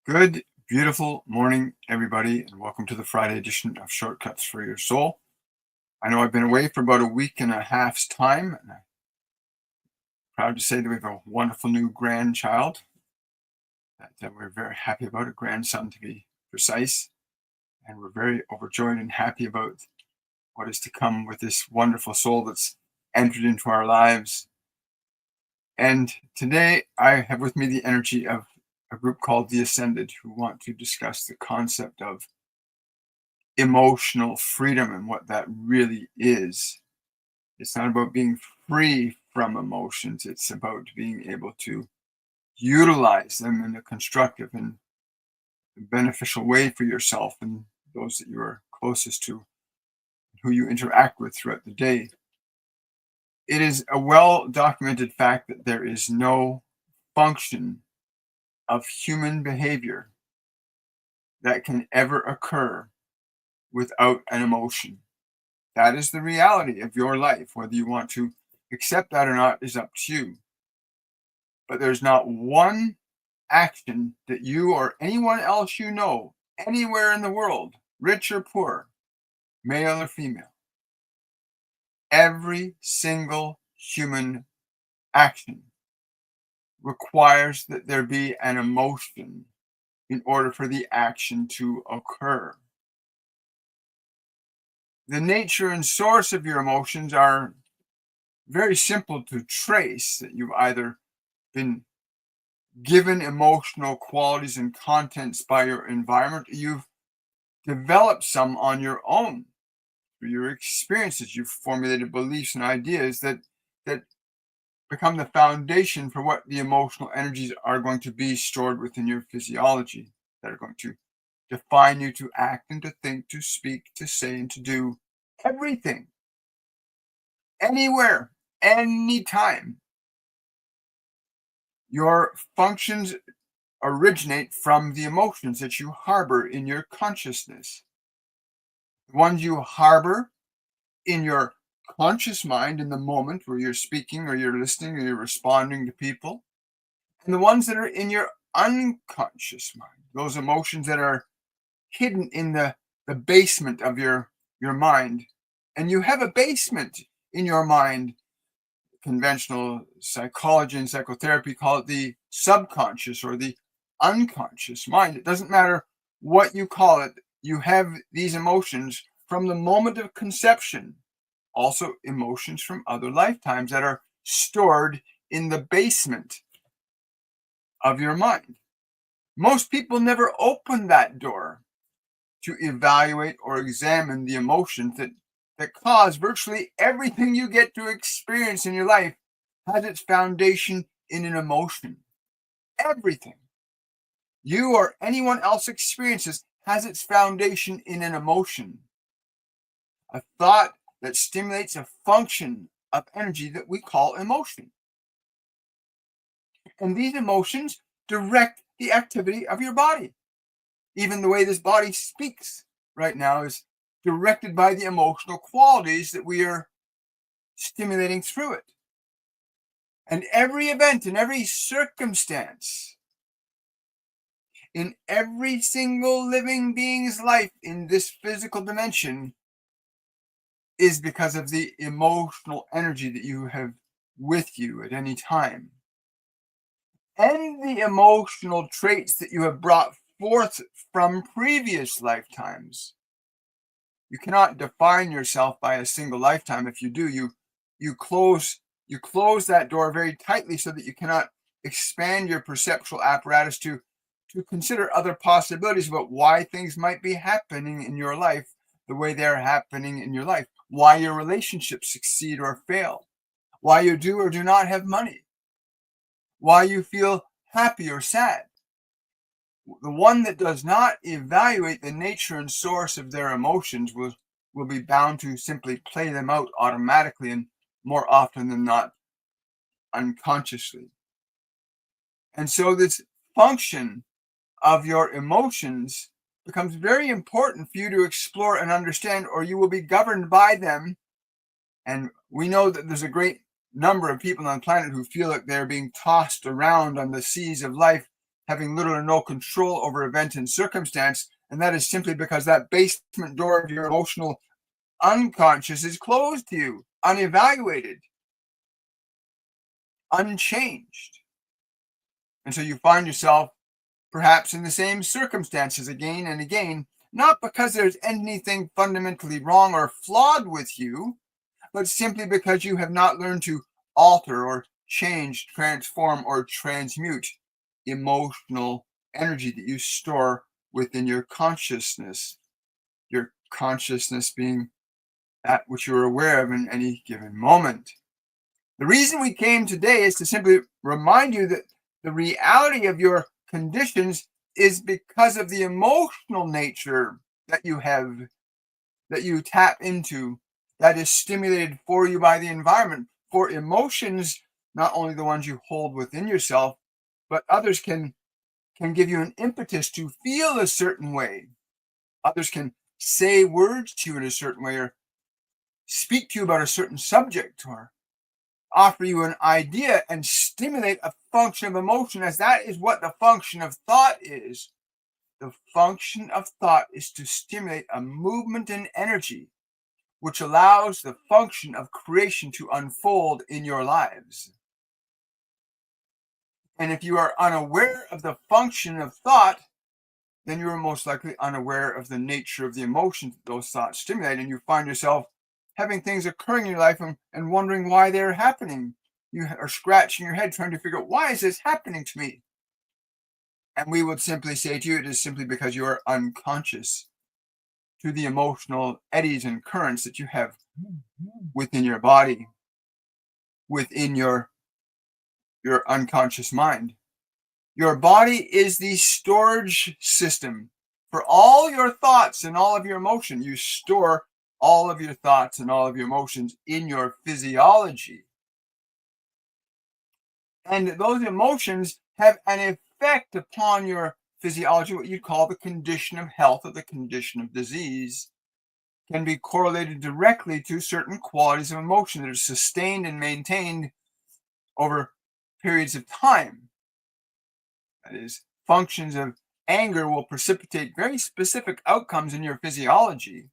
Good, beautiful morning, everybody, and welcome to the Friday edition of Shortcuts for Your Soul. I know I've been away for about a week and a half's time, and I'm proud to say that we have a wonderful new grandchild that we're very happy about, a grandson to be precise, and we're very overjoyed and happy about what is to come with this wonderful soul that's entered into our lives. And today I have with me the energy of a group called The Ascended, who want to discuss the concept of emotional freedom and what that really is. It's not about being free from emotions, it's about being able to utilize them in a constructive and beneficial way for yourself and those that you are closest to, who you interact with throughout the day. It is a well documented fact that there is no function of human behavior that can ever occur without an emotion. That is the reality of your life. Whether you want to accept that or not is up to you. But there's not one action that you or anyone else you know, anywhere in the world, rich or poor, male or female, every single human action requires that there be an emotion in order for the action to occur. The nature and source of your emotions are very simple to trace, that you've either been given emotional qualities and contents by your environment, you've developed some on your own through your experiences. You've formulated beliefs and ideas that become the foundation for what the emotional energies are going to be stored within your physiology, that are going to define you to act and to think, to speak, to say, and to do everything, anywhere, anytime. Your functions originate from the emotions that you harbor in your consciousness. The ones you harbor in your conscious mind in the moment where you're speaking or you're listening or you're responding to people, and the ones that are in your unconscious mind, those emotions that are hidden in the basement of your mind. And you have a basement in your mind. Conventional psychology and psychotherapy call it the subconscious or the unconscious mind. It doesn't matter what you call it, you have these emotions from the moment of conception, also emotions from other lifetimes that are stored in the basement of your mind. Most people never open that door to evaluate or examine the emotions that cause virtually everything you get to experience in your life has its foundation in an emotion. Everything you or anyone else experiences has its foundation in an emotion, a thought that stimulates a function of energy that we call emotion. And these emotions direct the activity of your body. Even the way this body speaks right now is directed by the emotional qualities that we are stimulating through it. And every event and every circumstance in every single living being's life in this physical dimension is because of the emotional energy that you have with you at any time. And the emotional traits that you have brought forth from previous lifetimes. You cannot define yourself by a single lifetime. If you do, you close that door very tightly so that you cannot expand your perceptual apparatus to consider other possibilities about why things might be happening in your life the way they're happening in your life, why your relationships succeed or fail, why you do or do not have money, why you feel happy or sad. The one that does not evaluate the nature and source of their emotions will be bound to simply play them out automatically and more often than not unconsciously. And so this function of your emotions becomes very important for you to explore and understand, or you will be governed by them. And we know that there's a great number of people on the planet who feel like they're being tossed around on the seas of life having little or no control over event and circumstance. And that is simply because that basement door of your emotional unconscious is closed to you, unevaluated, unchanged. And so you find yourself perhaps in the same circumstances again and again, not because there's anything fundamentally wrong or flawed with you, but simply because you have not learned to alter or change, transform, or transmute emotional energy that you store within your consciousness being that which you're aware of in any given moment. The reason we came today is to simply remind you that the reality of your conditions is because of the emotional nature that you have, that you tap into, that is stimulated for you by the environment. For emotions, not only the ones you hold within yourself, but others can give you an impetus to feel a certain way. Others can say words to you in a certain way, or speak to you about a certain subject, or offer you an idea and stimulate a function of emotion, as that is what the function of thought is. The function of thought is to stimulate a movement in energy, which allows the function of creation to unfold in your lives. And if you are unaware of the function of thought, then you are most likely unaware of the nature of the emotions that those thoughts stimulate, and you find yourself having things occurring in your life and wondering why they're happening. You are scratching your head trying to figure out, why is this happening to me? And we would simply say to you, it is simply because you are unconscious to the emotional eddies and currents that you have within your body, within your unconscious mind. Your body is the storage system for all your thoughts and all of your emotion. You store all of your thoughts and all of your emotions in your physiology. And those emotions have an effect upon your physiology, what you call the condition of health or the condition of disease, can be correlated directly to certain qualities of emotion that are sustained and maintained over periods of time. That is, functions of anger will precipitate very specific outcomes in your physiology,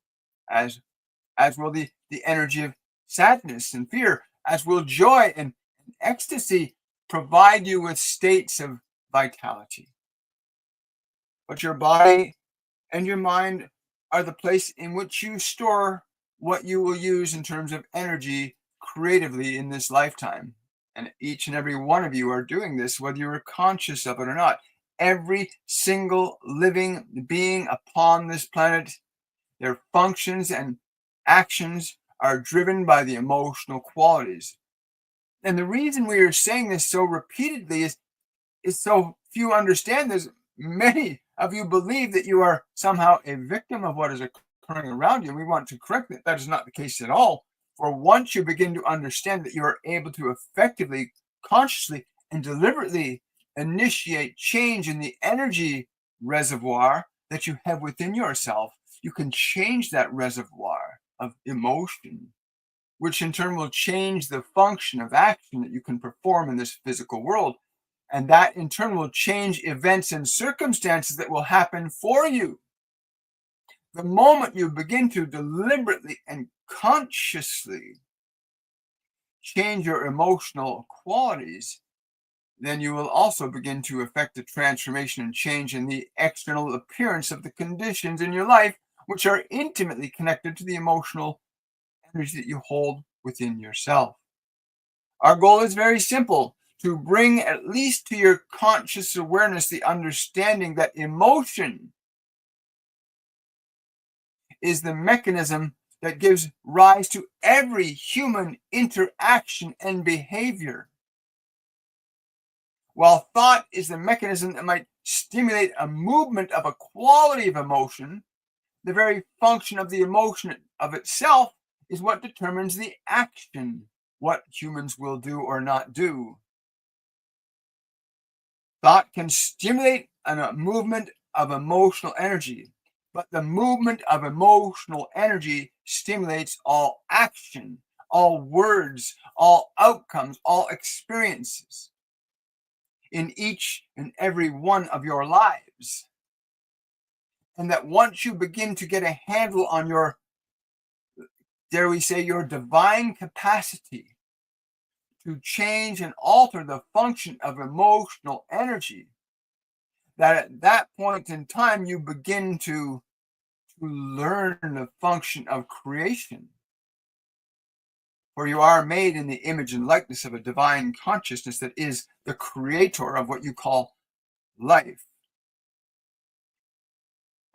as will the energy of sadness and fear, as will joy and ecstasy provide you with states of vitality. But your body and your mind are the place in which you store what you will use in terms of energy creatively in this lifetime. And each and every one of you are doing this, whether you're conscious of it or not. Every single living being upon this planet, their functions and actions are driven by the emotional qualities. And the reason we are saying this so repeatedly is so few understand this. Many of you believe that you are somehow a victim of what is occurring around you. We want to correct that. That is not the case at all. For once you begin to understand that you are able to effectively, consciously, and deliberately initiate change in the energy reservoir that you have within yourself, you can change that reservoir of emotion, which in turn will change the function of action that you can perform in this physical world. And that in turn will change events and circumstances that will happen for you. The moment you begin to deliberately and consciously change your emotional qualities, then you will also begin to effect a transformation and change in the external appearance of the conditions in your life, which are intimately connected to the emotional energy that you hold within yourself. Our goal is very simple: to bring at least to your conscious awareness the understanding that emotion is the mechanism that gives rise to every human interaction and behavior, while thought is the mechanism that might stimulate a movement of a quality of emotion. The very function of the emotion of itself is what determines the action, what humans will do or not do. Thought can stimulate a movement of emotional energy, but the movement of emotional energy stimulates all action, all words, all outcomes, all experiences. in each and every one of your lives. And that once you begin to get a handle on your, dare we say, your divine capacity to change and alter the function of emotional energy, that at that point in time you begin to learn the function of creation. For you are made in the image and likeness of a divine consciousness that is the creator of what you call life.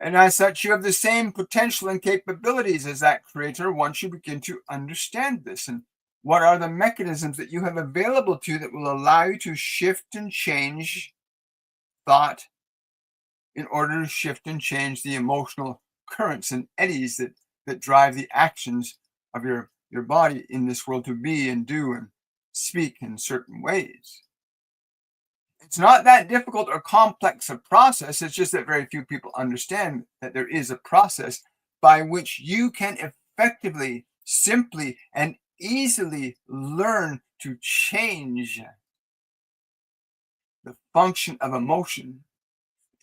And as such, you have the same potential and capabilities as that creator once you begin to understand this. And what are the mechanisms that you have available to you that will allow you to shift and change thought in order to shift and change the emotional currents and eddies that drive the actions of your body in this world to be and do and speak in certain ways. It's not that difficult or complex a process. It's just that very few people understand that there is a process by which you can effectively, simply, and easily learn to change the function of emotion,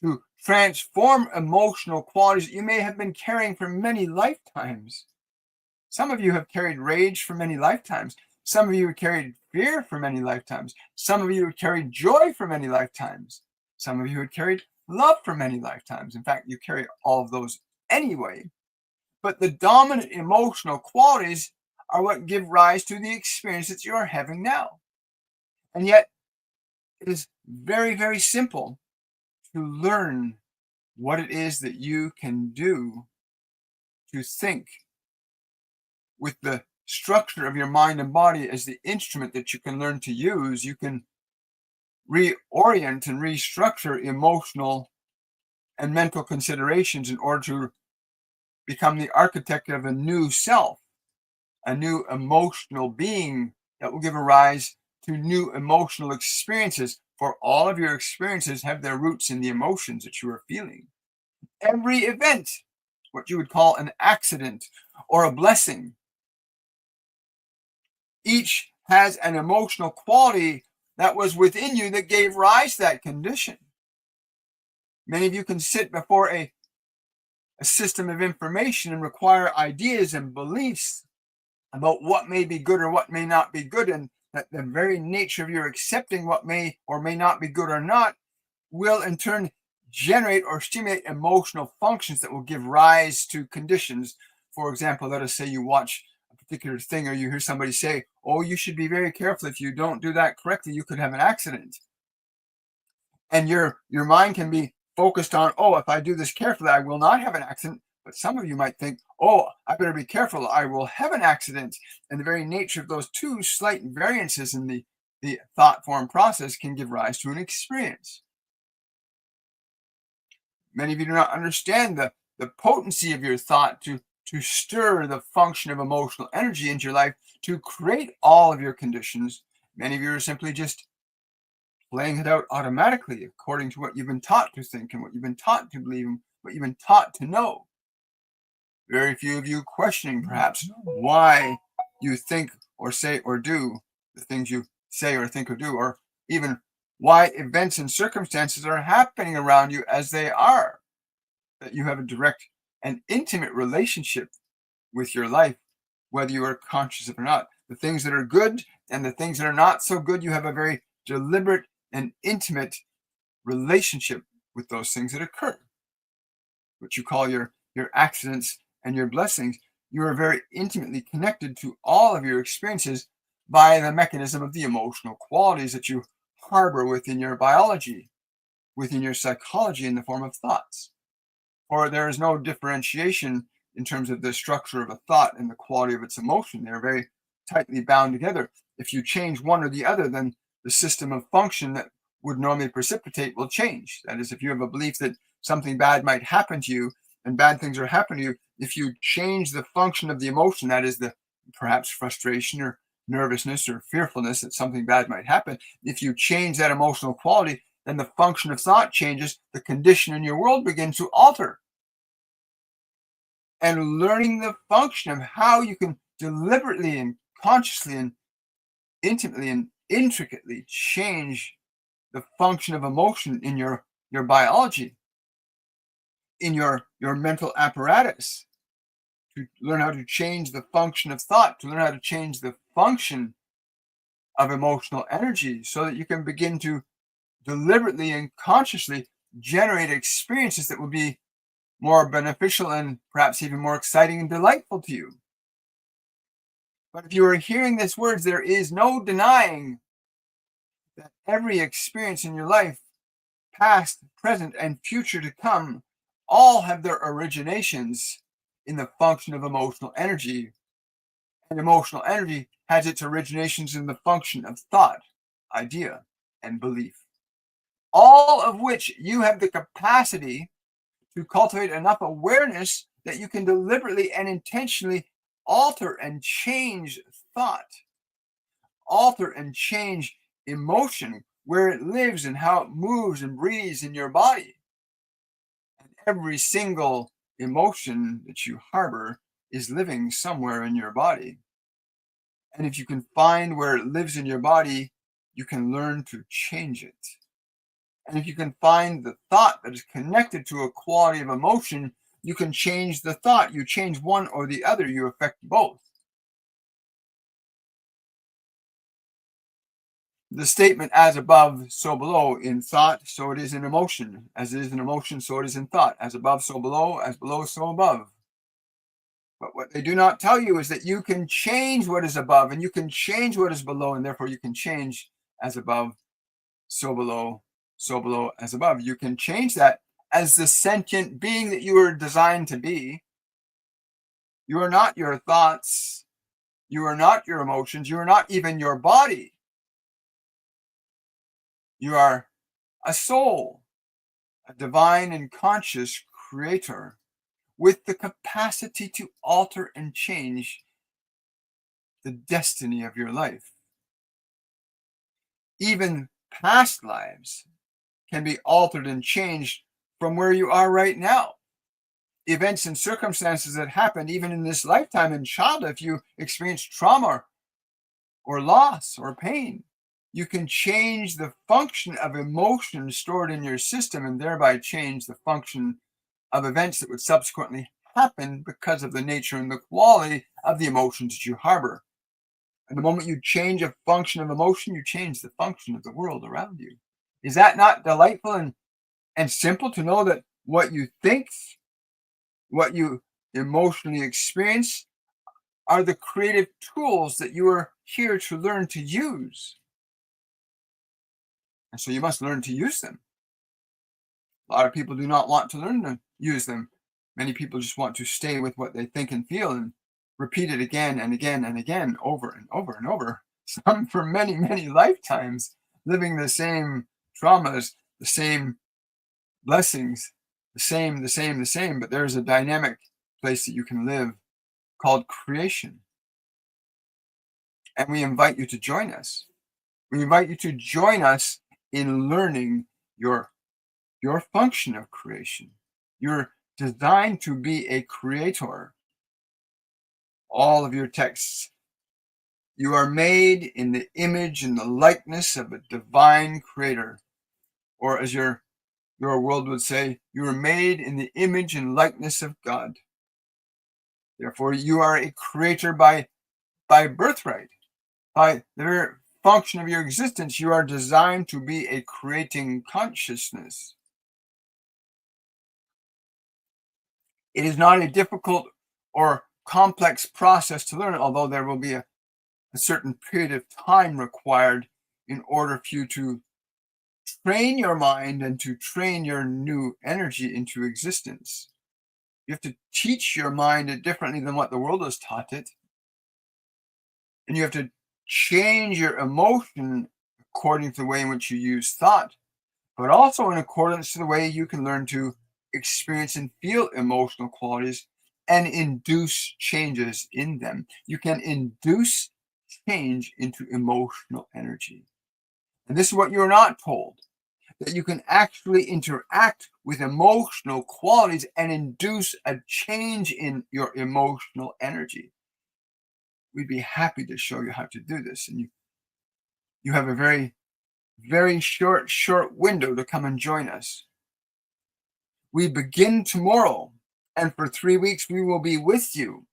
to transform emotional qualities that you may have been carrying for many lifetimes. Some of you have carried rage for many lifetimes. Some of you have carried fear for many lifetimes. Some of you have carried joy for many lifetimes. Some of you have carried love for many lifetimes. In fact, you carry all of those anyway. But the dominant emotional qualities are what give rise to the experience that you are having now. And yet, it is very, very simple to learn what it is that you can do to think with the structure of your mind and body as the instrument that you can learn to use. You can reorient and restructure emotional and mental considerations in order to become the architect of a new self, a new emotional being that will give a rise to new emotional experiences. For all of your experiences have their roots in the emotions that you are feeling. Every event, what you would call an accident or a blessing, each has an emotional quality that was within you that gave rise to that condition. Many of you can sit before a system of information and require ideas and beliefs about what may be good or what may not be good, and that the very nature of your accepting what may or may not be good or not will in turn generate or stimulate emotional functions that will give rise to conditions. For example, let us say you watch a particular thing or you hear somebody say, oh, you should be very careful. If you don't do that correctly, you could have an accident. And your mind can be focused on, oh, if I do this carefully, I will not have an accident. But some of you might think, oh, I better be careful, I will have an accident. And the very nature of those two slight variances in the thought form process can give rise to an experience. Many of you do not understand the potency of your thought to stir the function of emotional energy into your life to create all of your conditions. Many of you are simply just playing it out automatically according to what you've been taught to think and what you've been taught to believe and what you've been taught to know. Very few of you questioning perhaps why you think or say or do the things you say or think or do, or even why events and circumstances are happening around you as they are, that you have a direct and intimate relationship with your life, whether you are conscious of it or not. The things that are good and the things that are not so good, you have a very deliberate and intimate relationship with those things that occur, what you call your accidents and your blessings. You are very intimately connected to all of your experiences by the mechanism of the emotional qualities that you harbor within your biology, within your psychology in the form of thoughts. Or there is no differentiation in terms of the structure of a thought and the quality of its emotion. They're very tightly bound together. If you change one or the other, then the system of function that would normally precipitate will change. That is, if you have a belief that something bad might happen to you and bad things are happening to you, if you change the function of the emotion, that is the perhaps frustration or nervousness or fearfulness that something bad might happen, if you change that emotional quality, then the function of thought changes, the condition in your world begins to alter. And learning the function of how you can deliberately and consciously and intimately and intricately change the function of emotion in your biology, in your mental apparatus, to learn how to change the function of thought, to learn how to change the function of emotional energy so that you can begin to deliberately and consciously generate experiences that will be more beneficial and perhaps even more exciting and delightful to you. But if you are hearing these words, there is no denying that every experience in your life, past, present, and future to come, all have their originations in the function of emotional energy. And emotional energy has its originations in the function of thought, idea, and belief. All of which you have the capacity to cultivate enough awareness that you can deliberately and intentionally alter and change thought, alter and change emotion, where it lives and how it moves and breathes in your body. And every single emotion that you harbor is living somewhere in your body. And if you can find where it lives in your body, you can learn to change it. And if you can find the thought that is connected to a quality of emotion, you can change the thought. You change one or the other, you affect both. The statement, as above, so below, in thought, so it is in emotion. As it is in emotion, so it is in thought. As above, so below. As below, so above. But what they do not tell you is that you can change what is above and you can change what is below, and therefore you can change as above, so below, as above. You can change that as the sentient being that you are designed to be. You are not your thoughts. You are not your emotions. You are not even your body. You are a soul, a divine and conscious creator with the capacity to alter and change the destiny of your life. Even past lives can be altered and changed from where you are right now. Events and circumstances that happen even in this lifetime in childhood, if you experience trauma or loss or pain, you can change the function of emotion stored in your system and thereby change the function of events that would subsequently happen because of the nature and the quality of the emotions that you harbor. And the moment you change a function of emotion, you change the function of the world around you. Is that not delightful and simple to know that what you think, what you emotionally experience, are the creative tools that you are here to learn to use? And so you must learn to use them. A lot of people do not want to learn to use them. Many people just want to stay with what they think and feel and repeat it again and again and again, over and over and over. Some for many, many lifetimes, living the same traumas, the same blessings, the same. But there's a dynamic place that you can live called creation. And we invite you to join us. We invite you to join us in learning your function of creation. You're designed to be a creator. All of your texts. You are made in the image and the likeness of a divine creator. Or as your world would say, you are made in the image and likeness of God. Therefore, you are a creator by birthright. By the very function of your existence, you are designed to be a creating consciousness. It is not a difficult or complex process to learn, although there will be a certain period of time required in order for you to train your mind and to train your new energy into existence. You have to teach your mind it differently than what the world has taught it. And you have to change your emotion according to the way in which you use thought, but also in accordance to the way you can learn to experience and feel emotional qualities and induce changes in them. You can induce change into emotional energy. And this is what you're not told, that you can actually interact with emotional qualities and induce a change in your emotional energy. We'd be happy to show you how to do this. And you have a very very short window to come and join us. We begin tomorrow, and for 3 weeks we will be with you.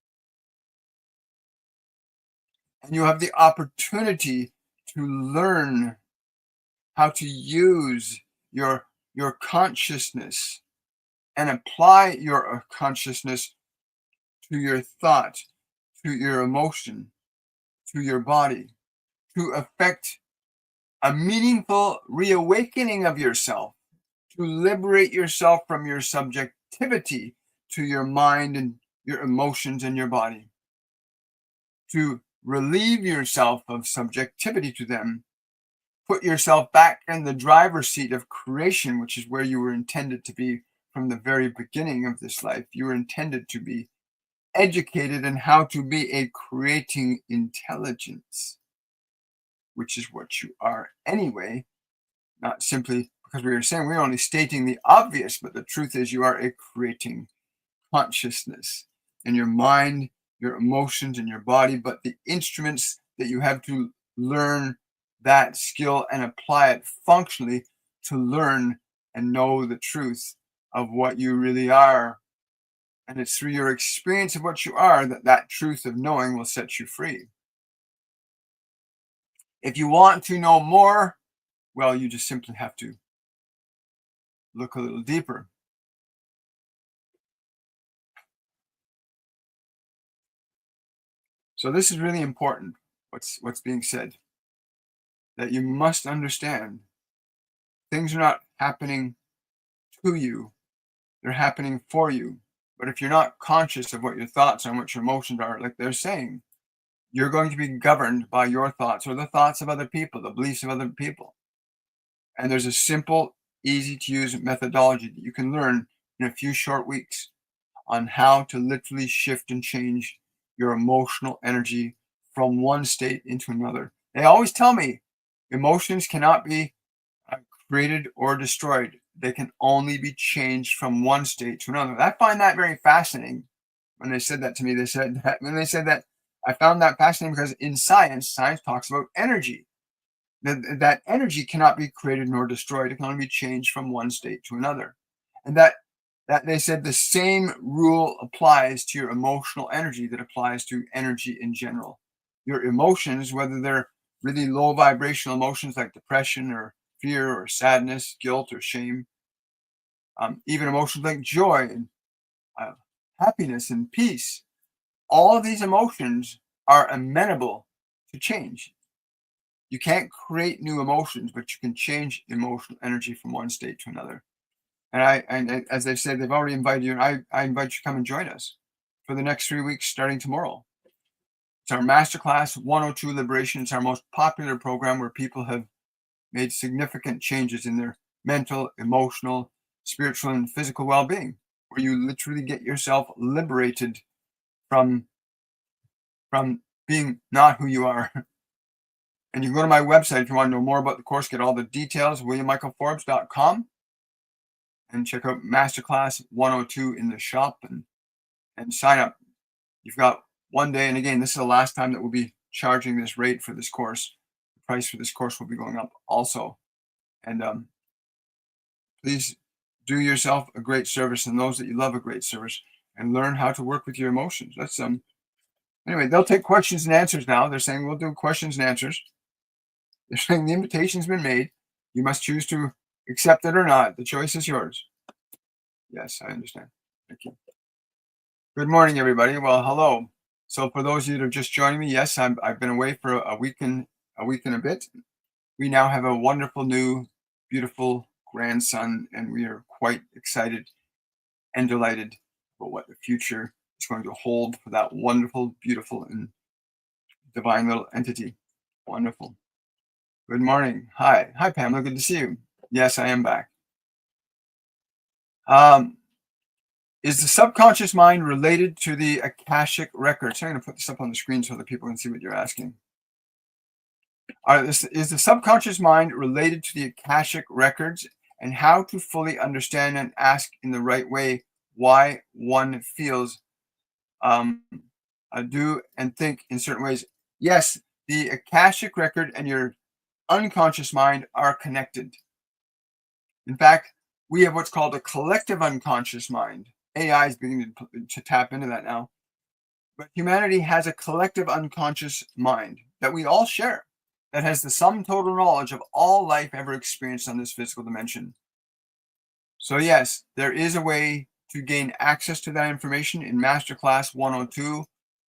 And you have the opportunity to learn how to use your consciousness and apply your consciousness to your thought, to your emotion, to your body, to affect a meaningful reawakening of yourself, to liberate yourself from your subjectivity to your mind and your emotions and your body, to relieve yourself of subjectivity to them, put yourself back in the driver's seat of creation, which is where you were intended to be from the very beginning of this life. You were intended to be educated in how to be a creating intelligence, which is what you are anyway, not simply because we were saying we're only stating the obvious, but the truth is you are a creating consciousness in your mind, your emotions, and your body, but the instruments that you have to learn that skill and apply it functionally to learn and know the truth of what you really are. And it's through your experience of what you are that that truth of knowing will set you free. If you want to know more, well, you just simply have to look a little deeper. So this is really important, what's being said, that you must understand things are not happening to you, they're happening for you. But if you're not conscious of what your thoughts and what your emotions are, like they're saying, you're going to be governed by your thoughts or the thoughts of other people, the beliefs of other people. And there's a simple, easy to use methodology that you can learn in a few short weeks on how to literally shift and change your emotional energy from one state into another. They always tell me emotions cannot be created or destroyed. They can only be changed from one state to another. I find that very fascinating. When they said that to me, I found that fascinating because in science talks about energy. That energy cannot be created nor destroyed. It can only be changed from one state to another. And that they said the same rule applies to your emotional energy that applies to energy in general. Your emotions, whether they're really low vibrational emotions like depression or fear or sadness, guilt or shame, even emotions like joy and happiness and peace, all of these emotions are amenable to change. You can't create new emotions, but you can change emotional energy from one state to another. And as they've said, they've already invited you, and I invite you to come and join us for the next 3 weeks starting tomorrow. It's our Masterclass 102 Liberation. It's our most popular program where people have made significant changes in their mental, emotional, spiritual, and physical well-being, where you literally get yourself liberated from being not who you are. And you can go to my website if you want to know more about the course, get all the details, williammichaelforbes.com, and check out Masterclass 102 in the shop and sign up. You've got one day, and again, this is the last time that we'll be charging this rate for this course. The price for this course will be going up also. And please do yourself a great service and those that you love a great service and learn how to work with your emotions. That's anyway, they'll take questions and answers now. They're saying we'll do questions and answers. They're saying the invitation's been made. You must choose to accept it or not. The choice is yours. Yes, I understand. Thank you. Good morning, everybody. Well, hello. So for those of you that are just joining me, yes, I've been away for a week and a bit. We now have a wonderful new, beautiful grandson, and we are quite excited and delighted about what the future is going to hold for that wonderful, beautiful, and divine little entity. Wonderful. Good morning. Hi, Pamela. Good to see you. Yes, I am back. Is the subconscious mind related to the Akashic records? So I'm going to put this up on the screen so that people can see what you're asking. Is the subconscious mind related to the Akashic records, and how to fully understand and ask in the right way why one feels, do and think in certain ways? Yes, the Akashic record and your unconscious mind are connected. In fact, we have what's called a collective unconscious mind. AI is beginning to tap into that now. But humanity has a collective unconscious mind that we all share, that has the sum total knowledge of all life ever experienced on this physical dimension. So yes, there is a way to gain access to that information. In Masterclass 102,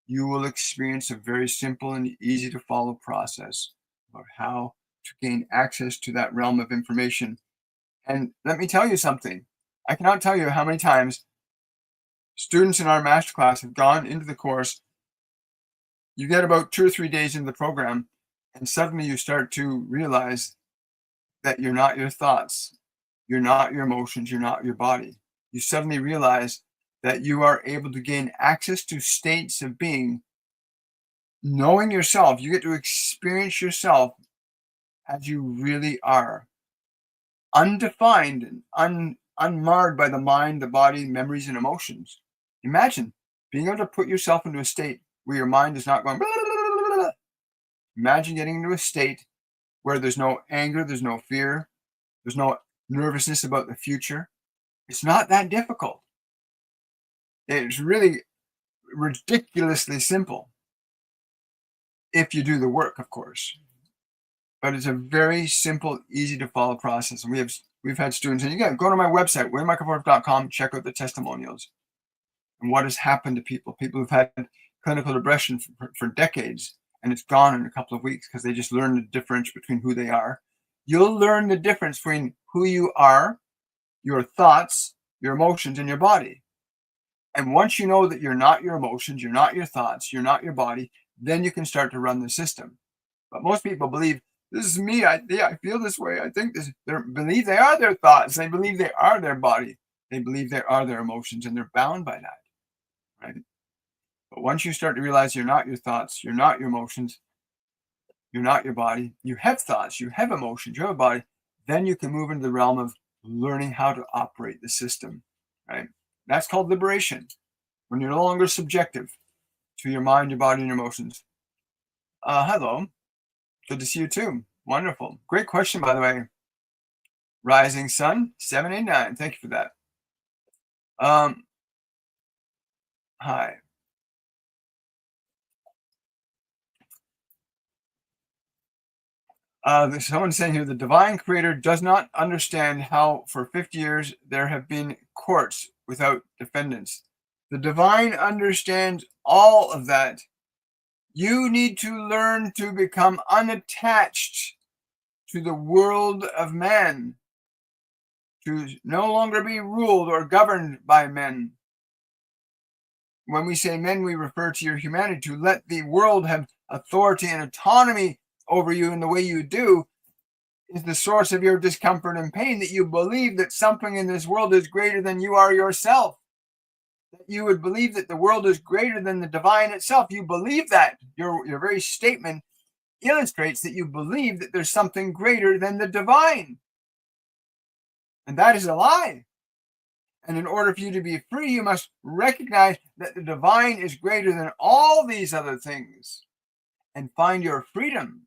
you will experience a very simple and easy to follow process about how to gain access to that realm of information. And let me tell you something. I cannot tell you how many times students in our masterclass have gone into the course. You get about 2 or 3 days into the program, and suddenly you start to realize that you're not your thoughts, you're not your emotions, you're not your body. You suddenly realize that you are able to gain access to states of being, knowing yourself. You get to experience yourself as you really are, undefined and unmarred by the mind, the body, memories, and emotions. Imagine being able to put yourself into a state where your mind is not going. Blah, blah, blah, blah. Imagine getting into a state where there's no anger, there's no fear, there's no nervousness about the future. It's not that difficult. It's really ridiculously simple if you do the work, of course. But it's a very simple, easy to follow process. And we've had students, and you got to go to my website, WilliamMichaelForbes.com, check out the testimonials and what has happened to people. People who've had clinical depression for decades, and it's gone in a couple of weeks because they just learned the difference between who they are. You'll learn the difference between who you are, your thoughts, your emotions, and your body. And once you know that you're not your emotions, you're not your thoughts, you're not your body, then you can start to run the system. But most people believe, this is me, I feel this way, I think this, they believe they are their thoughts, they believe they are their body, they believe they are their emotions, and they're bound by that, right? But once you start to realize you're not your thoughts, you're not your emotions, you're not your body, you have thoughts, you have emotions, you have a body, then you can move into the realm of learning how to operate the system, right? That's called liberation, when you're no longer subjective to your mind, your body, and your emotions. Hello. Good to see you too. Wonderful. Great question, by the way. Rising Sun 789. Thank you for that. Hi. There's someone saying here, the divine creator does not understand how for 50 years there have been courts without defendants. The divine understands all of that. You need to learn to become unattached to the world of men, to no longer be ruled or governed by men. When we say men, we refer to your humanity, to let the world have authority and autonomy over you in the way you do is the source of your discomfort and pain, that you believe that something in this world is greater than you are yourself. That you would believe that the world is greater than the divine itself. You believe that. Your very statement illustrates that you believe that there's something greater than the divine. And that is a lie. And in order for you to be free, you must recognize that the divine is greater than all these other things and find your freedom.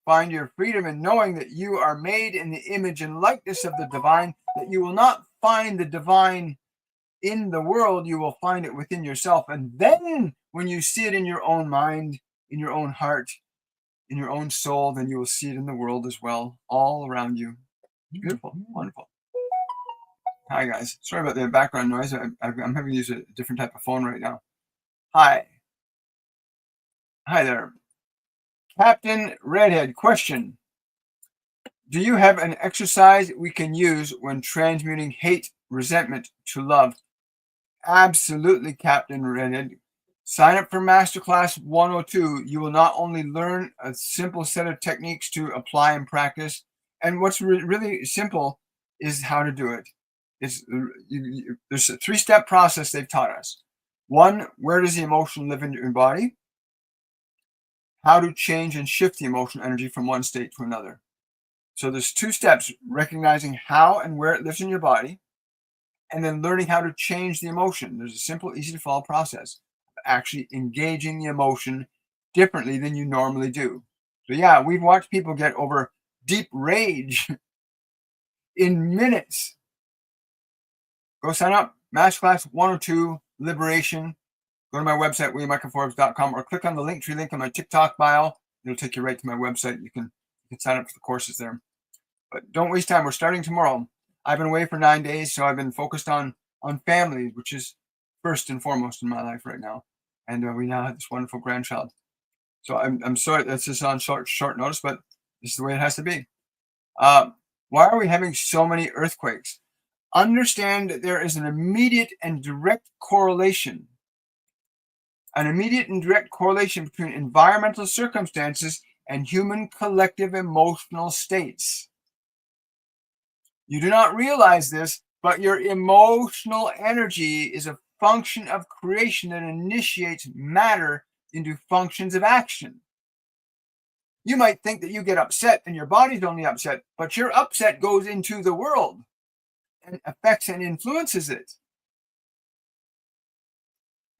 Find your freedom in knowing that you are made in the image and likeness of the divine, that you will not find the divine in the world, you will find it within yourself. And then when you see it in your own mind, in your own heart, in your own soul, then you will see it in the world as well, all around you. Beautiful, wonderful. Hi, guys. Sorry about the background noise. I'm having to use a different type of phone right now. Hi. Hi there. Captain Redhead, question. Do you have an exercise we can use when transmuting hate, resentment to love? Absolutely, Captain Redhead. Sign up for Masterclass 102. You will not only learn a simple set of techniques to apply and practice, and what's really simple is how to do it. There's a 3-step process they've taught us. 1, where does the emotion live in your body? How to change and shift the emotional energy from one state to another. So there's 2 steps: recognizing how and where it lives in your body, and then learning how to change the emotion. There's a simple, easy to follow process of actually engaging the emotion differently than you normally do. So yeah, we've watched people get over deep rage in minutes. Go sign up. Masterclass 102 Liberation. Go to my website, williammichaelforbes.com, or click on the Linktree link on my TikTok bio. It'll take you right to my website. You can sign up for the courses there. But don't waste time. We're starting tomorrow. I've been away for 9 days, so I've been focused on family, which is first and foremost in my life right now. And we now have this wonderful grandchild. So I'm sorry that's just on short notice, but this is the way it has to be. Why are we having so many earthquakes? Understand that there is an immediate and direct correlation. An immediate and direct correlation between environmental circumstances and human collective emotional states. You do not realize this, but your emotional energy is a function of creation that initiates matter into functions of action. You might think that you get upset and your body's only upset, but your upset goes into the world and affects and influences it.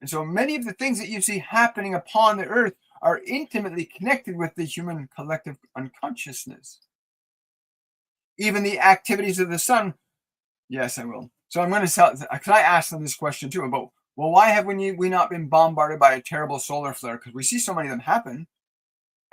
And so many of the things that you see happening upon the earth are intimately connected with the human collective unconsciousness. Even the activities of the sun. Yes, I will. So I'm going to tell, because I asked them this question too about, well, why have we not been bombarded by a terrible solar flare? Because we see so many of them happen.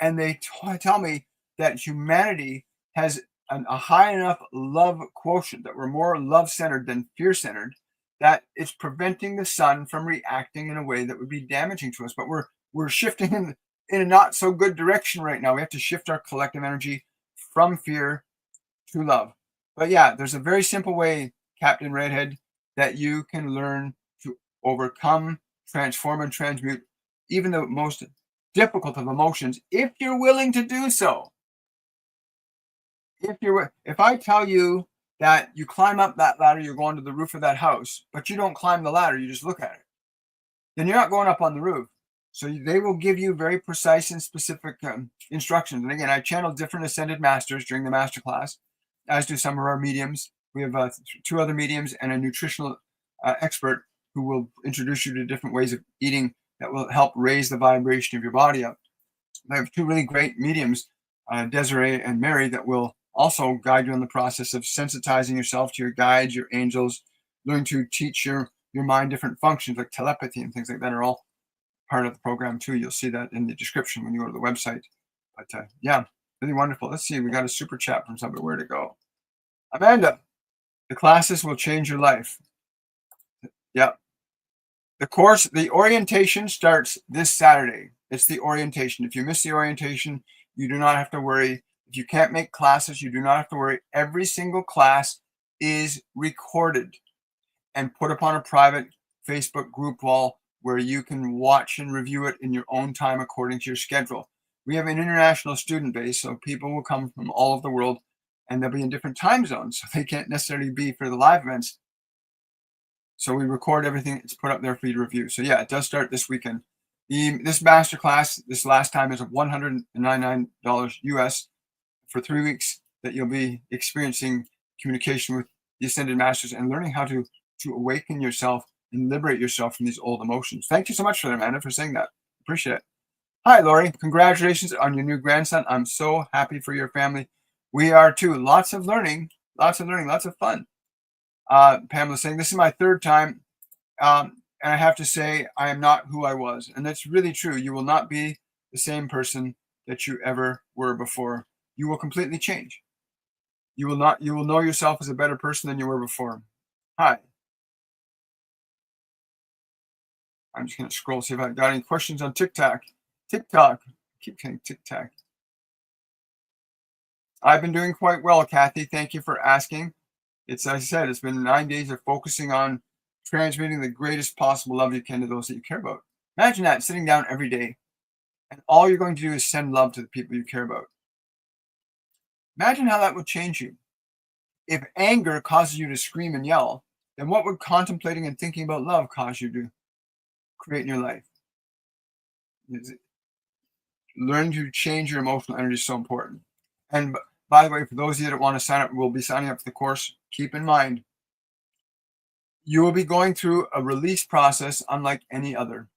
And they tell me that humanity has a high enough love quotient, that we're more love-centered than fear-centered, that it's preventing the sun from reacting in a way that would be damaging to us. But we're shifting in a not so good direction right now. We have to shift our collective energy from fear to love. But yeah, there's a very simple way, Captain Redhead, that you can learn to overcome, transform, and transmute even the most difficult of emotions if you're willing to do so. If I tell you that you climb up that ladder, you're going to the roof of that house, but you don't climb the ladder, you just look at it, then you're not going up on the roof. So they will give you very precise and specific instructions. And again, I channel different ascended masters during the masterclass, as do some of our mediums. We have 2 other mediums and a nutritional expert who will introduce you to different ways of eating that will help raise the vibration of your body up. I have 2 really great mediums, Desiree and Mary, that will also guide you in the process of sensitizing yourself to your guides, your angels, learning to teach your mind different functions like telepathy and things like that are all part of the program too. You'll see that in the description when you go to the website. But yeah, really wonderful. Let's see, we got a super chat from somebody. Where to go? Amanda, the classes will change your life. Yeah. The orientation starts this Saturday. It's the orientation. If you miss the orientation, you do not have to worry. If you can't make classes, you do not have to worry. Every single class is recorded and put upon a private Facebook group wall where you can watch and review it in your own time according to your schedule. We have an international student base, so people will come from all over the world, and they'll be in different time zones, so they can't necessarily be for the live events. So we record everything. It's put up there for you to review. So yeah, it does start this weekend. This masterclass, this last time, is $199 US for 3 weeks that you'll be experiencing communication with the Ascended Masters and learning how to awaken yourself and liberate yourself from these old emotions. Thank you so much for that, Amanda, for saying that. Appreciate it. Hi, Lori. Congratulations on your new grandson. I'm so happy for your family. We are too. Lots of learning, lots of fun. Pamela saying, this is my 3rd time. And I have to say, I am not who I was. And that's really true. You will not be the same person that you ever were before. You will completely change. You will know yourself as a better person than you were before. Hi. I'm just going to scroll, see if I've got any questions on TikTok. I keep saying TikTok. I've been doing quite well, Kathy. Thank you for asking. As I said, it's been 9 days of focusing on transmitting the greatest possible love you can to those that you care about. Imagine that, sitting down every day, and all you're going to do is send love to the people you care about. Imagine how that would change you. If anger causes you to scream and yell, then what would contemplating and thinking about love cause you to create in your life? Learning to change your emotional energy is so important. And by the way, for those of you that want to sign up, we'll be signing up for the course. Keep in mind, you will be going through a release process unlike any other.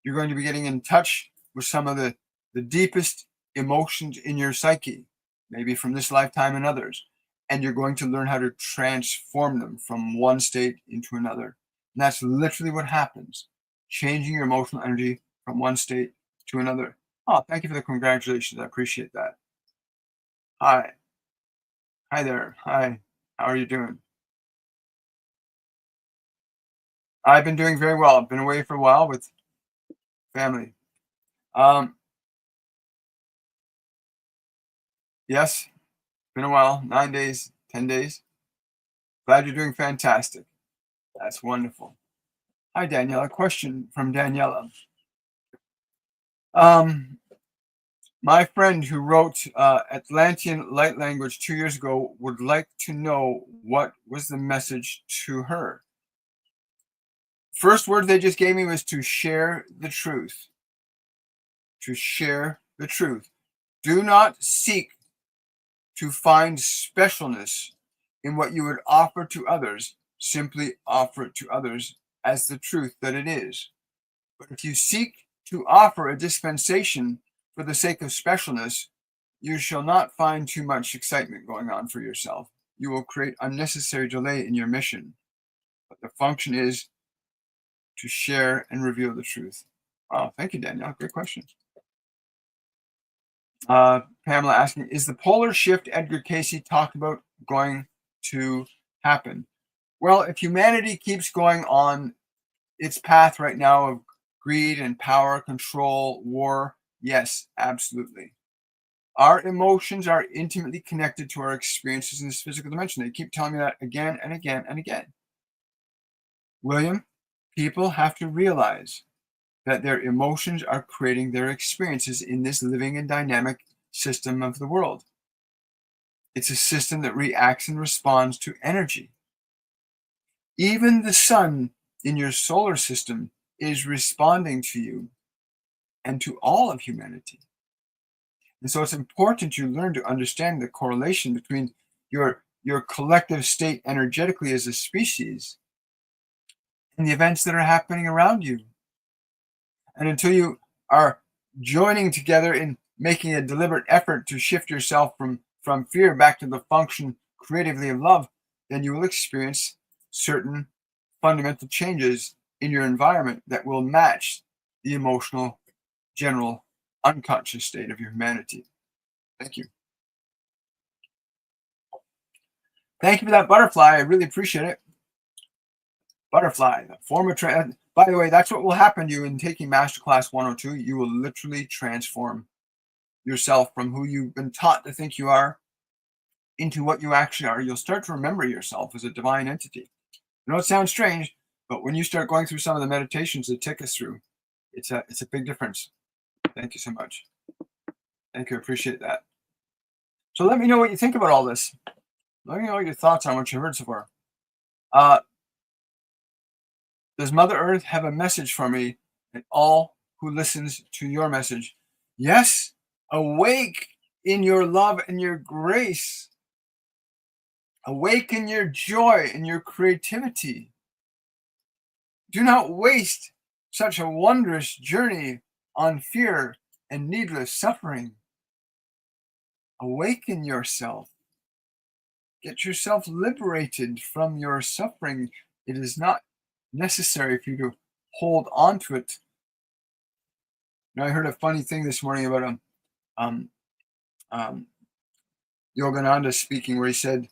You're going to be getting in touch with some of the deepest emotions in your psyche, maybe from this lifetime and others, and you're going to learn how to transform them from one state into another. And that's literally what happens, changing your emotional energy from one state to another. Oh, thank you for the congratulations. I appreciate that. Hi. Hi there. Hi. How are you doing? I've been doing very well. I've been away for a while with family. Um, yes, been a while. 9 days, 10 days. Glad you're doing fantastic. That's wonderful. Hi, Daniela. Question from Daniela. Um, my friend who wrote Atlantean Light Language 2 years ago would like to know what was the message to her. First word they just gave me was to share the truth. To share the truth. Do not seek to find specialness in what you would offer to others. Simply offer it to others as the truth that it is. But if you seek to offer a dispensation for the sake of specialness, you shall not find too much excitement going on for yourself. You will create unnecessary delay in your mission. But the function is to share and reveal the truth. Oh, thank you, Danielle. Great question. Pamela asking, is the polar shift Edgar Casey talked about going to happen? Well, if humanity keeps going on its path right now of greed and power, control, war, yes, absolutely. Our emotions are intimately connected to our experiences in this physical dimension. They keep telling me that again and again and again. William, people have to realize that their emotions are creating their experiences in this living and dynamic system of the world. It's a system that reacts and responds to energy. Even the sun in your solar system is responding to you and to all of humanity. And so it's important you learn to understand the correlation between your collective state energetically as a species and the events that are happening around you. And until you are joining together in making a deliberate effort to shift yourself from fear back to the function creatively of love, then you will experience certain fundamental changes in your environment that will match the emotional, general, unconscious state of your humanity. Thank you. Thank you for that butterfly. I really appreciate it. Butterfly, the form of by the way, that's what will happen to you in taking Masterclass 102. You will literally transform yourself from who you've been taught to think you are into what you actually are. You'll start to remember yourself as a divine entity. I know it sounds strange, but when you start going through some of the meditations that take us through, it's a big difference. Thank you so much. Thank you. I appreciate that. So let me know what you think about all this. Let me know your thoughts on what you heard so far. Does Mother Earth have a message for me and all who listens to your message? Yes, awake in your love and your grace. Awaken your joy and your creativity. Do not waste such a wondrous journey on fear and needless suffering. Awaken yourself. Get yourself liberated from your suffering. It is not necessary for you to hold on to it. Now, I heard a funny thing this morning about Yogananda speaking, where he said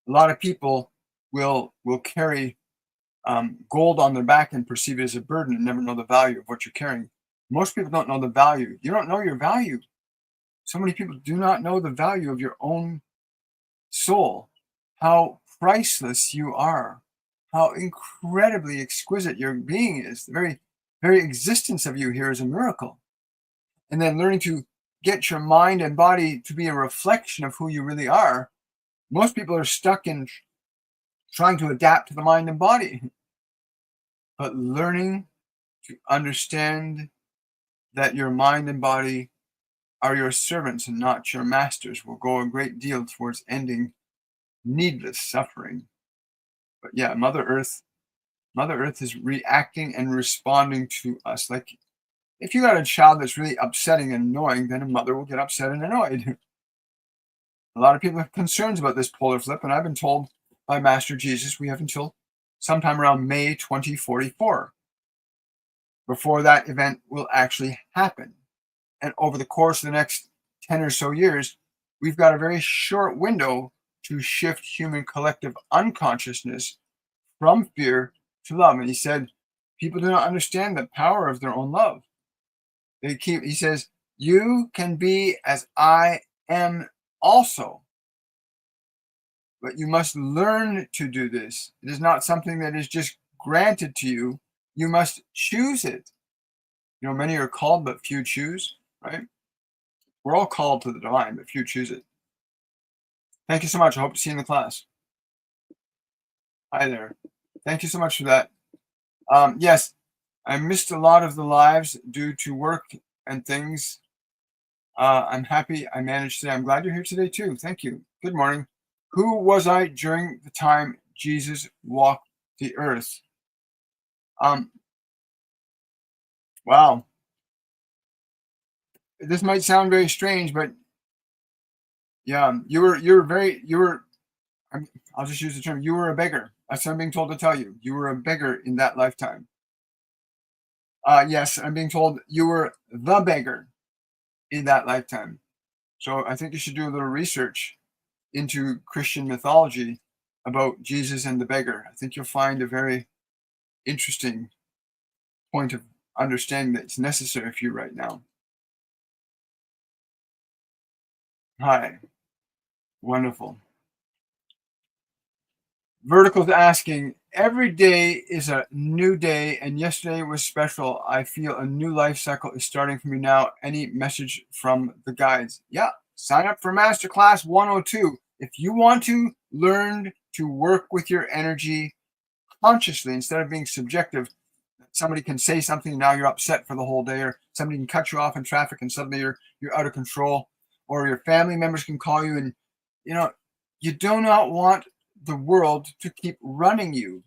a lot of people will carry gold on their back and perceive it as a burden and never know the value of what you're carrying. Most people don't know the value. You don't know your value. So many people do not know the value of your own soul, how priceless you are, how incredibly exquisite your being is. The very existence of you here is a miracle. And then learning to get your mind and body to be a reflection of who you really are. Most people are stuck in trying to adapt to the mind and body. But learning to understand that your mind and body are your servants and not your masters will go a great deal towards ending needless suffering. But yeah, Mother Earth is reacting and responding to us like if you got a child that's really upsetting and annoying, then a mother will get upset and annoyed. A lot of people have concerns about this polar flip, and I've been told by Master Jesus we have until sometime around May 2044 before that event will actually happen. And over the course of the next 10 or so years, we've got a very short window to shift human collective unconsciousness from fear to love. And he said, people do not understand the power of their own love. He says, you can be as I am also. But you must learn to do this. It is not something that is just granted to you. You must choose it. You know, many are called, but few choose, right? We're all called to the divine, but few choose it. Thank you so much. I hope to see you in the class. Hi there. Thank you so much for that. Yes, I missed a lot of the lives due to work and things. I'm happy I managed today. I'm glad you're here today too. Thank you. Good morning. Who was I during the time Jesus walked the earth? Wow. This might sound very strange, but yeah, I'll just use the term, you were a beggar. That's what I'm being told to tell you. You were a beggar in that lifetime. Yes, I'm being told you were the beggar in that lifetime. So I think you should do a little research into Christian mythology about Jesus and the beggar. I think you'll find a very interesting point of understanding that's necessary for you right now. Hi. Wonderful. Vertical's asking, every day is a new day, and yesterday was special. I feel a new life cycle is starting for me now. Any message from the guides? Yeah, sign up for Masterclass 102. If you want to learn to work with your energy consciously instead of being subjective, somebody can say something, now you're upset for the whole day, or somebody can cut you off in traffic and suddenly you're out of control, or your family members can call you, and you do not want the world to keep running you.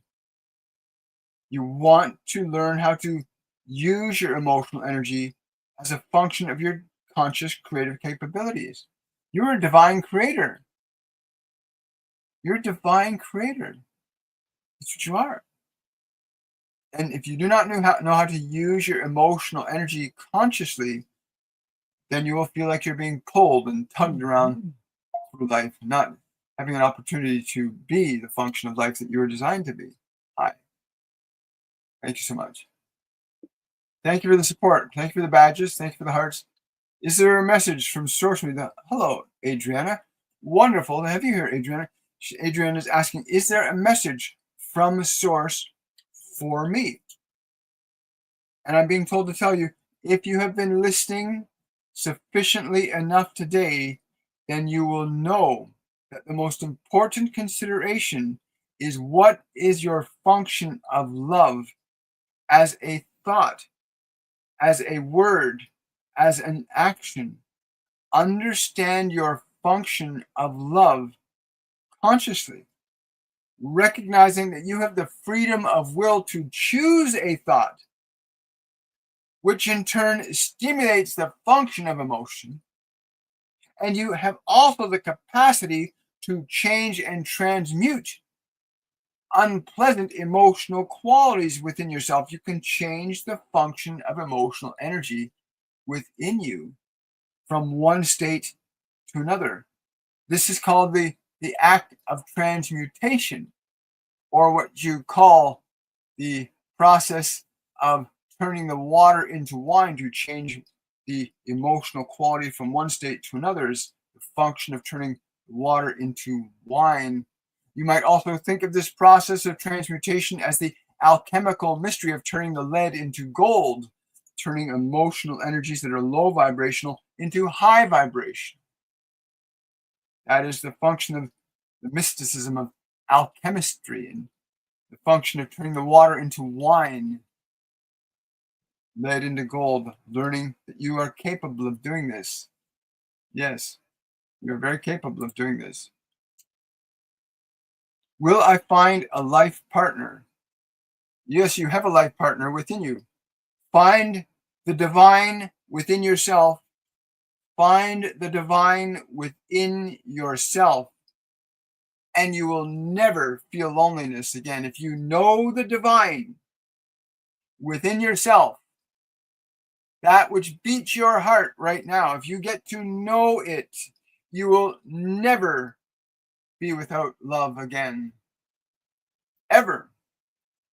You want to learn how to use your emotional energy as a function of your conscious creative capabilities. You're a divine creator. You're a divine creator. That's what you are. And if you do not know how to use your emotional energy consciously, then you will feel like you're being pulled and tugged around through life, not having an opportunity to be the function of life that you were designed to be. Hi. Thank you so much. Thank you for the support. Thank you for the badges. Thank you for the hearts. Is there a message from Source? Hello, Adriana. Wonderful to have you here, Adriana. Adriana is asking, is there a message from Source for me? And I'm being told to tell you, if you have been listening sufficiently enough today, then you will know that the most important consideration is what is your function of love as a thought, as a word, as an action. Understand your function of love consciously, recognizing that you have the freedom of will to choose a thought, which in turn stimulates the function of emotion. And you have also the capacity to change and transmute unpleasant emotional qualities within yourself. You can change the function of emotional energy within you from one state to another. This is called the act of transmutation, or what you call the process of turning the water into wine. To change the emotional quality from one state to another is the function of turning water into wine. You might also think of this process of transmutation as the alchemical mystery of turning the lead into gold, turning emotional energies that are low vibrational into high vibration. That is the function of the mysticism of alchemistry, and the function of turning the water into wine, lead into gold, learning that you are capable of doing this. Yes, you're very capable of doing this. Will I find a life partner? Yes, you have a life partner within you. Find the divine within yourself. Find the divine within yourself, and you will never feel loneliness again. If you know the divine within yourself, that which beats your heart right now, if you get to know it, you will never be without love again. Ever.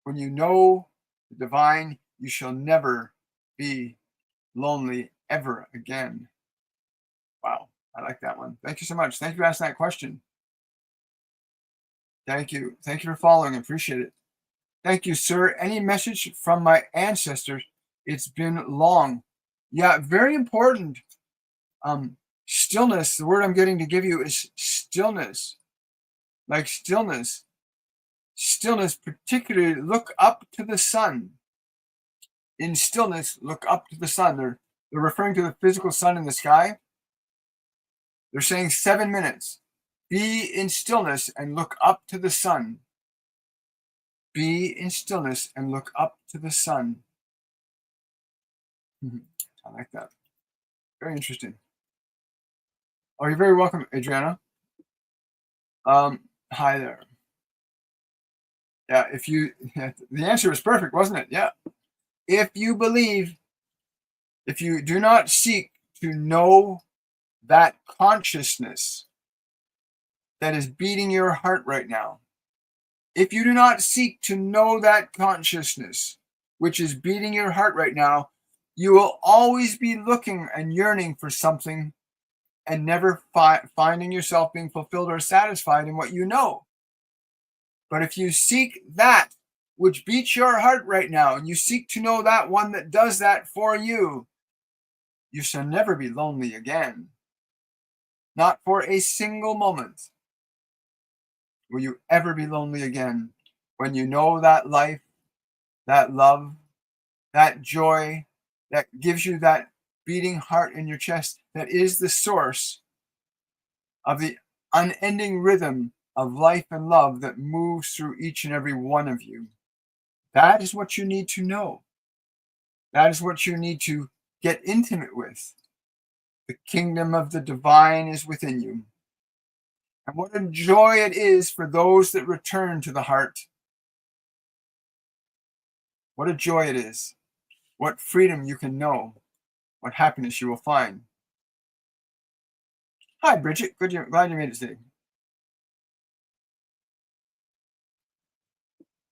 When you know the divine, you shall never be lonely ever again. Wow, I like that one. Thank you so much. Thank you for asking that question. Thank you. Thank you for following. I appreciate it. Thank you, sir. Any message from my ancestors? It's been long. Yeah, very important. Stillness. The word I'm getting to give you is stillness. Like stillness. Stillness, particularly look up to the sun. In stillness, look up to the sun. They're referring to the physical sun in the sky. They're saying 7 minutes. Be in stillness and look up to the sun. Be in stillness and look up to the sun. I like that. Very interesting. Oh, you're very welcome, Adriana. Hi there. Yeah, the answer was perfect, wasn't it? Yeah. If you believe, if you do not seek to know that consciousness that is beating your heart right now, if you do not seek to know that consciousness which is beating your heart right now, you will always be looking and yearning for something and never finding yourself being fulfilled or satisfied in what you know. But if you seek that which beats your heart right now, and you seek to know that one that does that for you, you shall never be lonely again. Not for a single moment will you ever be lonely again when you know that life, that love, that joy that gives you that beating heart in your chest, that is the source of the unending rhythm of life and love that moves through each and every one of you. That is what you need to know. That is what you need to get intimate with. The kingdom of the divine is within you. And what a joy it is for those that return to the heart. What a joy it is. What freedom you can know. What happiness you will find. Hi, Bridget. Glad you made it today.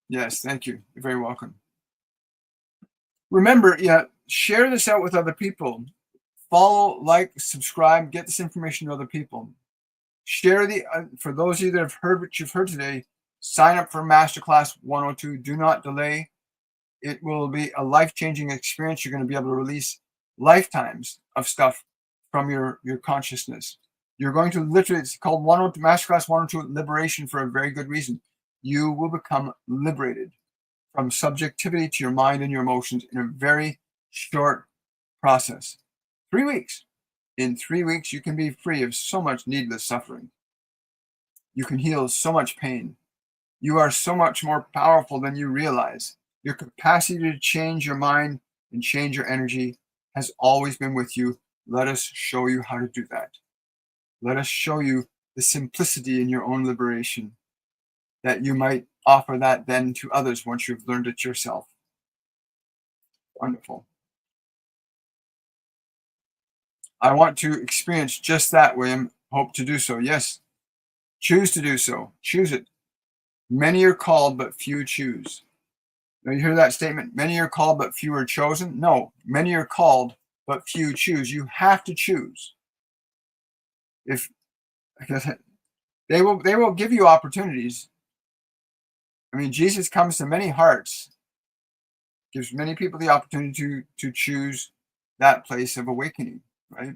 Yes, thank you. You're very welcome. Remember, share this out with other people. Follow, like, subscribe, get this information to other people. Share for those of you that have heard what you've heard today, sign up for Masterclass 102. Do not delay. It will be a life-changing experience. You're going to be able to release lifetimes of stuff from your consciousness. You're going to literally, it's called Masterclass 102 Liberation for a very good reason. You will become liberated from subjectivity to your mind and your emotions in a very short process. 3 weeks. In 3 weeks, you can be free of so much needless suffering. You can heal so much pain. You are so much more powerful than you realize. Your capacity to change your mind and change your energy has always been with you. Let us show you how to do that. Let us show you the simplicity in your own liberation, that you might offer that then to others once you've learned it yourself. Wonderful. I want to experience just that, William. Hope to do so. Yes. Choose to do so. Choose it. Many are called, but few choose. Now, you hear that statement? Many are called, but few are chosen? No. Many are called, but few choose. You have to choose. Because they will give you opportunities. I mean, Jesus comes to many hearts, gives many people the opportunity to choose that place of awakening, right?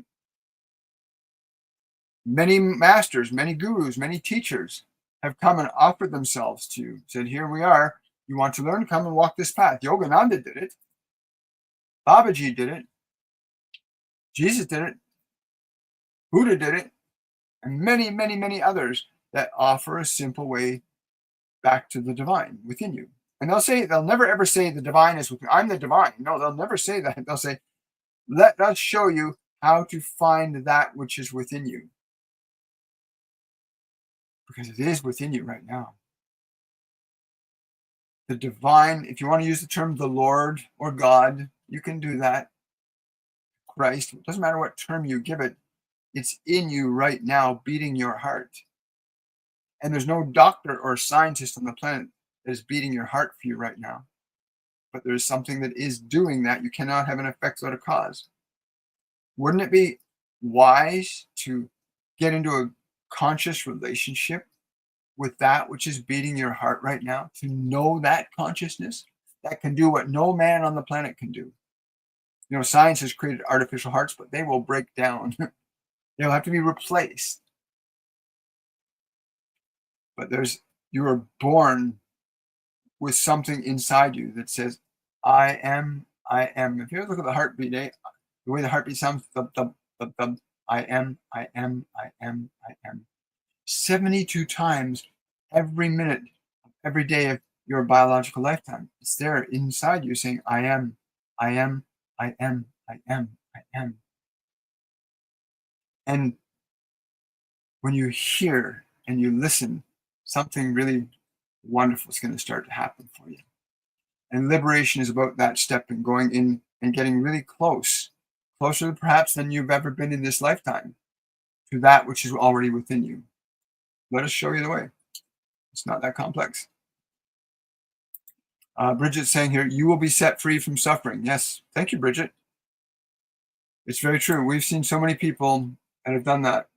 Many masters, many gurus, many teachers have come and offered themselves to you, said, here we are. You want to learn? Come and walk this path. Yogananda did it. Babaji did it. Jesus did it. Buddha did it. And many, many, many others that offer a simple way back to the divine within you. And they'll never ever say the divine is within. I'm the divine. No, they'll never say that. They'll say, Let us show you how to find that which is within you, because it is within you right now. The divine, if you want to use the term the Lord or God, you can do that. Christ, it doesn't matter what term you give it, it's in you right now, beating your heart. And there's no doctor or scientist on the planet that is beating your heart for you right now. But there's something that is doing that. You cannot have an effect without a cause. Wouldn't it be wise to get into a conscious relationship with that which is beating your heart right now, to know that consciousness that can do what no man on the planet can do? You know, science has created artificial hearts, but they will break down. They'll have to be replaced. But you are born with something inside you that says, I am, I am. If you ever look at the heartbeat, the way the heartbeat sounds, thump, thump, thump, thump, I am, I am, I am, I am. 72 times every minute, every day of your biological lifetime. It's there inside you saying, I am, I am, I am, I am, I am. And when you hear and you listen, something really wonderful is going to start to happen for you. And liberation is about that step and going in and getting really close, closer perhaps than you've ever been in this lifetime, to that which is already within you. Let us show you the way. It's not that complex. Bridget's saying here, you will be set free from suffering. Yes, thank you, Bridget. It's very true. We've seen so many people that have done that.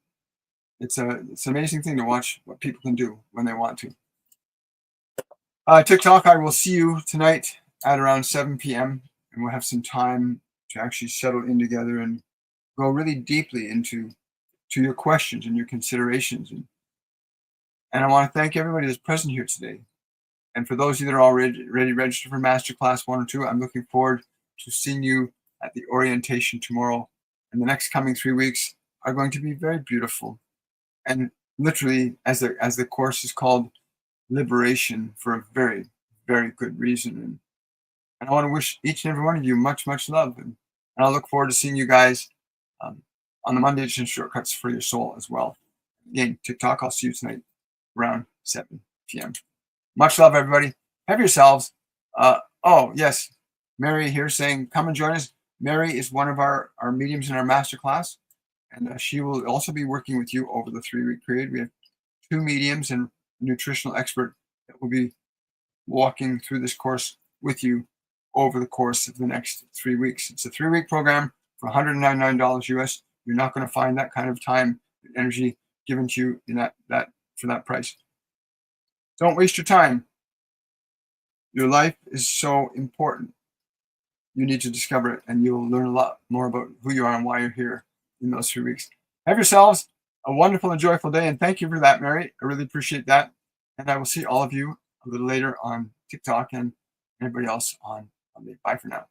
It's an amazing thing to watch what people can do when they want to. TikTok, I will see you tonight at around 7 p.m. and we'll have some time to actually settle in together and go really deeply into your questions and your considerations. And I want to thank everybody that's present here today. And for those of you that are already registered for Masterclass 1 or 2, I'm looking forward to seeing you at the orientation tomorrow. And the next coming 3 weeks are going to be very beautiful. And literally, as the course is called, liberation, for a very, very good reason. And I want to wish each and every one of you much, much love. And I'll look forward to seeing you guys on the Monday Edition Shortcuts for Your Soul as well. Again, TikTok, I'll see you tonight around 7 p.m. Much love, everybody. Have yourselves. Oh, yes. Mary here saying, come and join us. Mary is one of our mediums in our masterclass. And she will also be working with you over the 3-week period. We have 2 mediums and a nutritional expert that will be walking through this course with you over the course of the next 3 weeks. It's a 3-week program for $199 US. You're not going to find that kind of time and energy given to you in that for that price. Don't waste your time. Your life is so important. You need to discover it, and you'll learn a lot more about who you are and why you're here in those 3 weeks. Have yourselves a wonderful and joyful day, and thank you for that, Mary. I really appreciate that. And I will see all of you a little later on TikTok and everybody else on Monday. Bye for now.